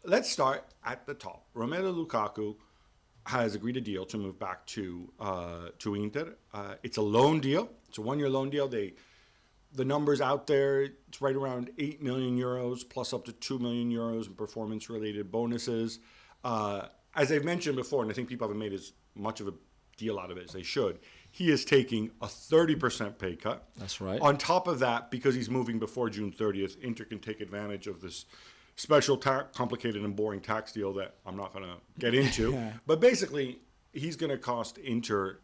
let's start at the top. Romelu Lukaku has agreed a deal to move back to Inter. It's a loan deal. It's a one-year loan deal. The numbers out there, it's right around 8 million euros plus up to 2 million euros in performance-related bonuses. As I've mentioned before, and I think people haven't made as much of a deal out of it as they should, he is taking a 30% pay cut. That's right. On top of that, because he's moving before June 30th, Inter can take advantage of this special, complicated and boring tax deal that I'm not going to get into. Yeah. But basically, he's going to cost Inter,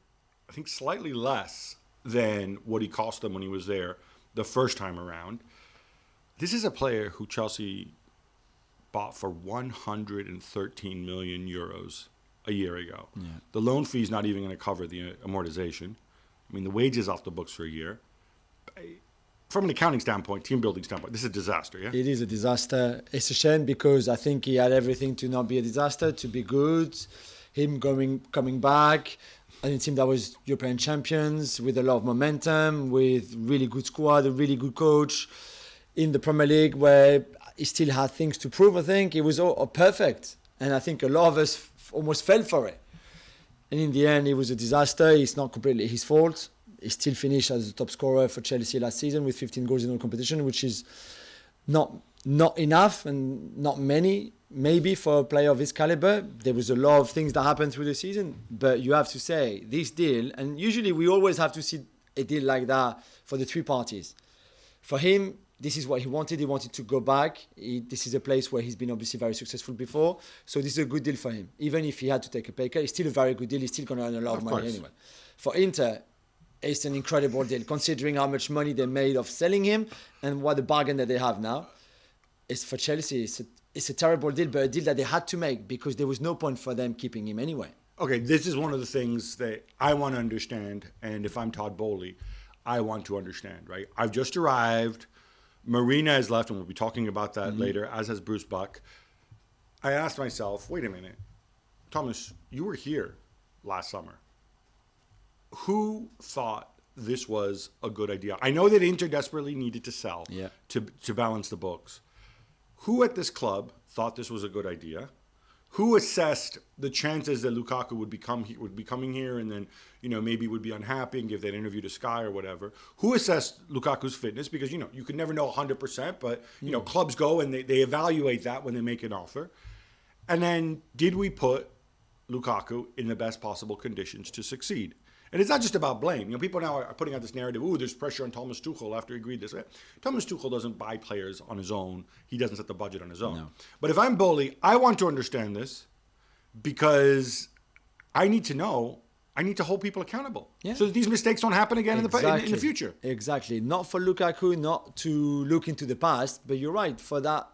I think, slightly less than what he cost them when he was there the first time around. This is a player who Chelsea bought for 113 million euros a year ago. Yeah. The loan fee is not even going to cover the amortization. I mean, the wages off the books for a year. From an accounting standpoint, team building standpoint, this is a disaster, yeah? It is a disaster. It's a shame because I think he had everything to not be a disaster, to be good. Him coming back, and a team that was European champions with a lot of momentum, with really good squad, a really good coach in the Premier League where he still had things to prove, I think. It was all perfect. And I think a lot of us almost fell for it. And in the end, it was a disaster. It's not completely his fault. He still finished as the top scorer for Chelsea last season with 15 goals in all competition, which is not enough and not many, maybe, for a player of his caliber. There was a lot of things that happened through the season. But you have to say, this deal, and usually we always have to see a deal like that for the three parties. For him, this is what he wanted. He wanted to go back. This is a place where he's been obviously very successful before. So this is a good deal for him. Even if he had to take a pay cut, it's still a very good deal. He's still going to earn a lot of money anyway. For Inter, it's an incredible deal, considering how much money they made of selling him and what the bargain that they have now. It's for Chelsea. It's a terrible deal, but a deal that they had to make because there was no point for them keeping him anyway. Okay, this is one of the things that I want to understand, and if I'm Todd Bowley, I want to understand, right? I've just arrived. Marina has left, and we'll be talking about that later, as has Bruce Buck. I asked myself, wait a minute, Thomas, you were here last summer. Who thought this was a good idea? I know that Inter desperately needed to sell to balance the books. Who at this club thought this was a good idea? Who assessed the chances that Lukaku would be coming here and then, maybe would be unhappy and give that interview to Sky or whatever? Who assessed Lukaku's fitness? Because, you could never know 100%, but, clubs go and they evaluate that when they make an offer. And then did we put Lukaku in the best possible conditions to succeed? And it's not just about blame. People now are putting out this narrative, there's pressure on Thomas Tuchel after he agreed this. Thomas Tuchel doesn't buy players on his own. He doesn't set the budget on his own. No. But if I'm Bowley, I want to understand this because I need to know, I need to hold people accountable. Yeah. So that these mistakes don't happen again in the future. Exactly. Not for Lukaku, not to look into the past, but you're right, for that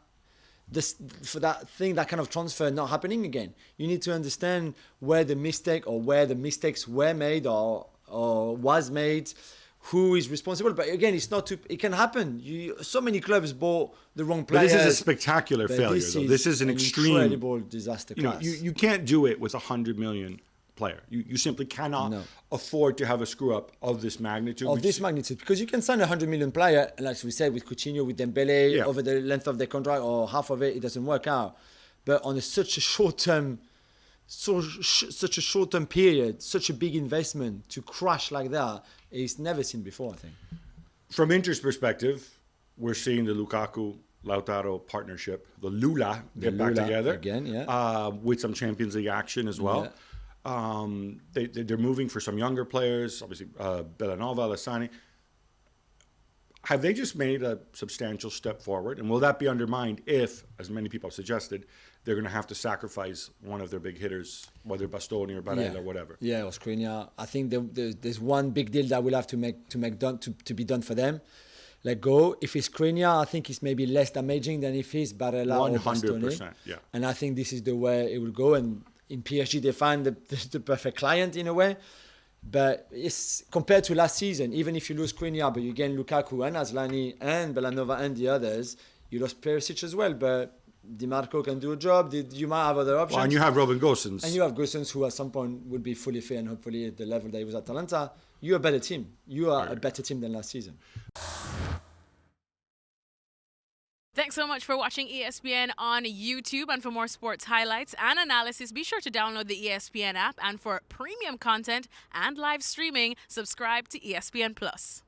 thing, that kind of transfer not happening again. You need to understand where the mistake or where the mistakes were made or was made, who is responsible. But again, it can happen. So many clubs bought the wrong players. But this is a spectacular failure, though. This is an extreme, incredible disaster class. You can't do it with 100 million player. You simply cannot afford to have a screw up of this magnitude. Because you can sign a 100 million player, and like we said, with Coutinho, with Dembele, over the length of their contract or half of it, it doesn't work out. But on such a short term period, such a big investment to crash like that, it's never seen before, I think. From Inter's perspective, we're seeing the Lukaku-Lautaro partnership, the Lula, get back together again, with some Champions League action as well. Yeah. They're moving for some younger players, obviously Bellanova, Alessani. Have they just made a substantial step forward? And will that be undermined if, as many people have suggested, they're going to have to sacrifice one of their big hitters, whether Bastoni or Barella or whatever? Yeah, or Skriniar. I think there's one big deal that will have to be done for them. Let go. If it's Skriniar, I think it's maybe less damaging than if it's Barella or Bastoni. 100%, yeah. And I think this is the way it will go. And in PSG, they find the perfect client in a way. But it's compared to last season, even if you lose Skriniar, but you gain Lukaku and Aslani and Bellanova and the others, you lost Perisic as well. But Di Marco can do a job. You might have other options. Well, and you have Robin Gosens. And you have Gosens, who at some point would be fully fit and hopefully at the level that he was at Atalanta. You're a better team. You are a better team than last season. Thanks so much for watching ESPN on YouTube. And for more sports highlights and analysis, be sure to download the ESPN app. And for premium content and live streaming, subscribe to ESPN Plus.